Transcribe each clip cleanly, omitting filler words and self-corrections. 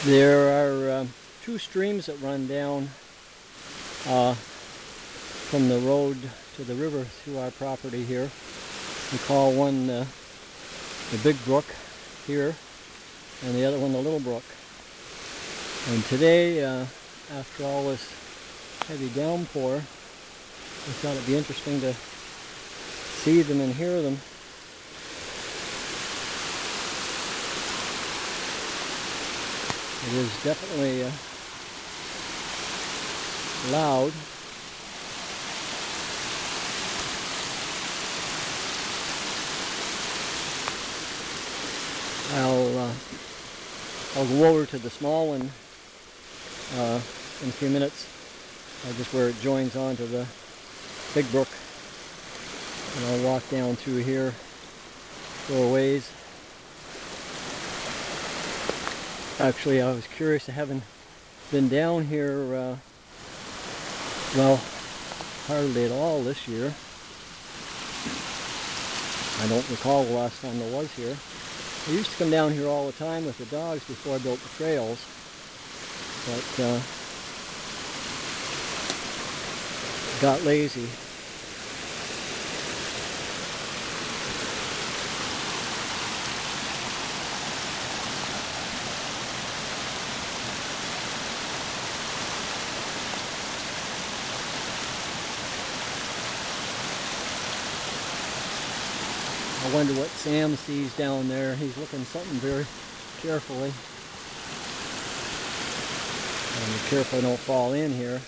There are two streams that run down from the road to the river through our property here. We call one the Big Brook here, and the other one the Little Brook. And today, after all this heavy downpour, I thought it'd be interesting to see them and hear them. It is definitely loud. I'll go over to the small one in a few minutes, just where it joins onto the Big Brook, and I'll walk down through here for a ways. Actually, I was curious. I haven't been down here, well, hardly at all this year. I don't recall the last time I was here. I used to come down here all the time with the dogs before I built the trails, but got lazy. I wonder what Sam sees down there. He's looking something very carefully. And be careful I don't fall in here.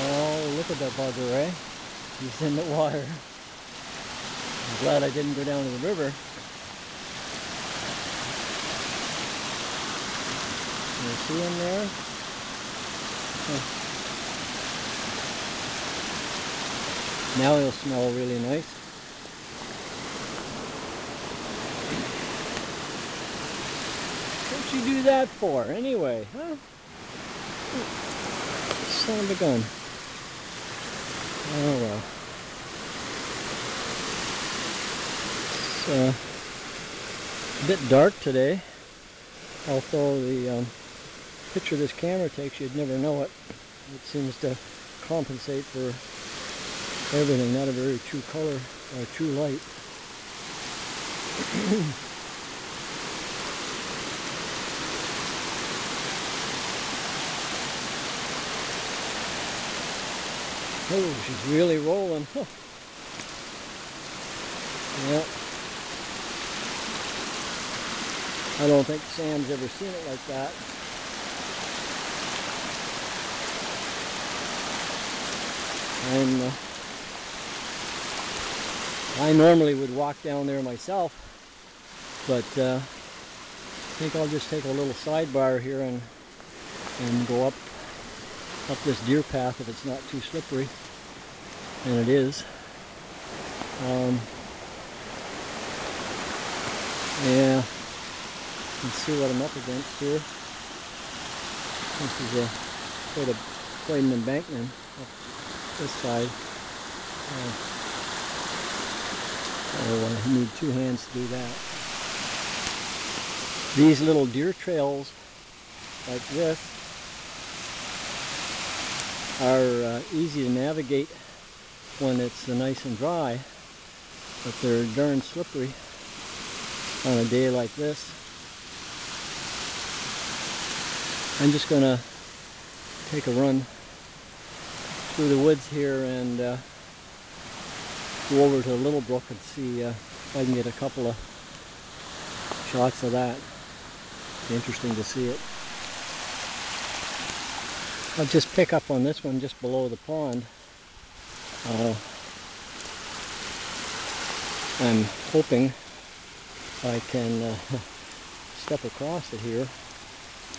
Oh, look at that bugger, eh? He's in the water. I'm glad I didn't go down to the river. You see him there? Huh. Now he'll smell really nice. What'd you do that for, anyway, huh? Son of a gun. Oh well. It's a bit dark today, although the picture this camera takes, you'd never know it. It seems to compensate for everything, not a very true color or true light. Oh, she's really rolling. Huh. Yeah. I don't think Sam's ever seen it like that. I normally would walk down there myself, but I think I'll just take a little sidebar here and go up this deer path if it's not too slippery, and it is. Yeah, let's see what I'm up against here. This is quite an embankment up this side. Oh, I need two hands to do that. These little deer trails like this are easy to navigate when it's nice and dry, but they're darn slippery on a day like this. I'm just going to take a run through the woods here and go over to the Little Brook and see if I can get a couple of shots of that. Be interesting to see it. I'll just pick up on this one just below the pond. I'm hoping I can step across it here.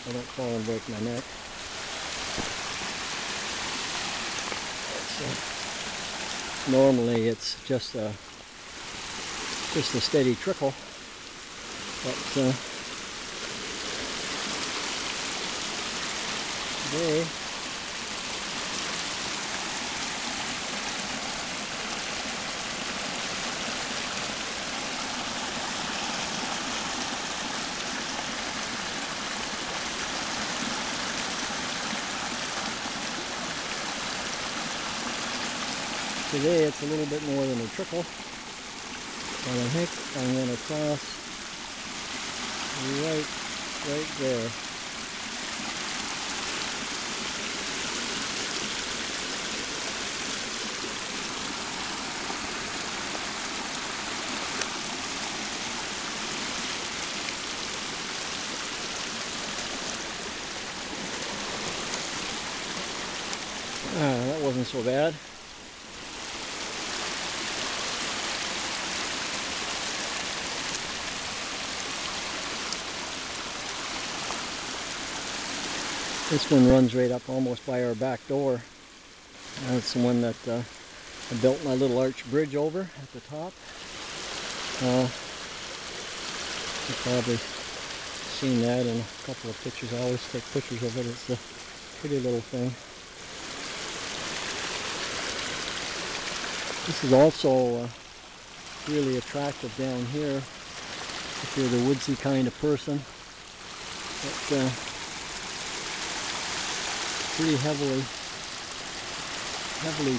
I don't fall and break my neck. Normally it's just a steady trickle, but today it's a little bit more than a trickle, but I think I'm going to cross right there. That wasn't so bad. This one runs right up almost by our back door. That's the one that I built my little arch bridge over at the top. You've probably seen that in a couple of pictures. I always take pictures of it. It's a pretty little thing. This is also really attractive down here if you're the woodsy kind of person. But pretty heavily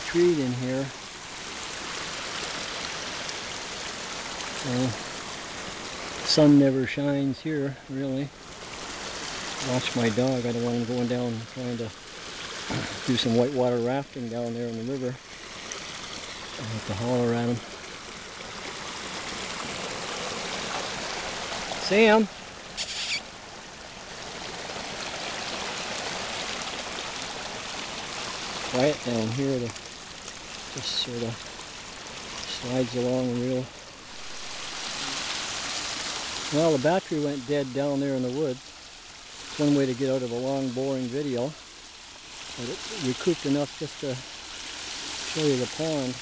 treed in here. Sun never shines here, really. Watch my dog. I don't want him going down and trying to do some whitewater rafting down there in the river. I have to holler at him. Sam! Quiet down here. Just sort of slides along real. Well, the battery went dead down there in the woods. It's one way to get out of a long, boring video. But it recouped enough just to show you the pond,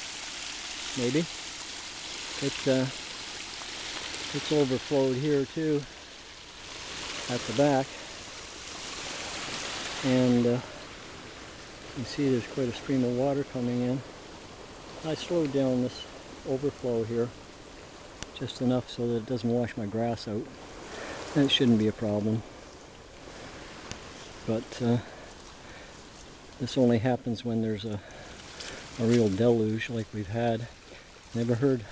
maybe. It's overflowed here too, at the back. And you can see there's quite a stream of water coming in. I slowed down this overflow here just enough so that it doesn't wash my grass out. And it shouldn't be a problem. But this only happens when there's a real deluge like we've had. Never heard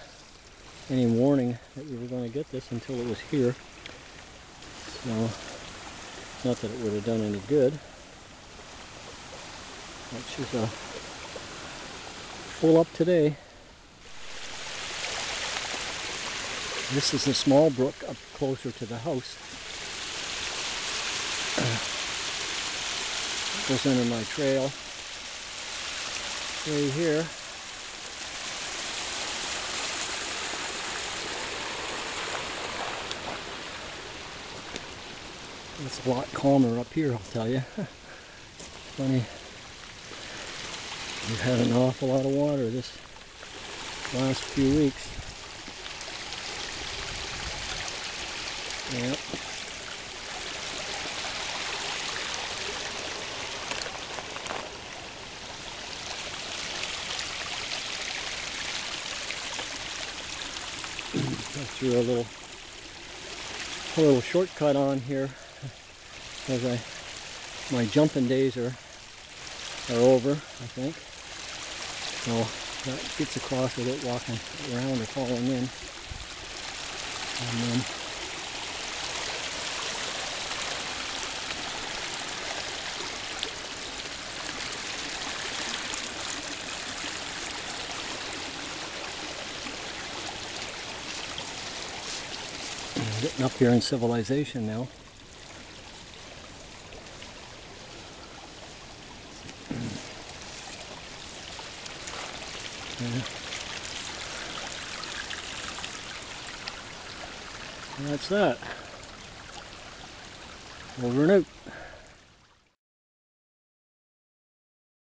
any warning that we were going to get this until it was here. So, not that it would have done any good. But she's full up today. This is a small brook up closer to the house. It goes into my trail right here. It's a lot calmer up here, I'll tell you. Funny. We've had an awful lot of water this last few weeks. Yep. I threw a little shortcut on here because my jumping days are over, I think. So that gets across without walking around or falling in. And then getting up here in civilization now. And that's that. Over and out.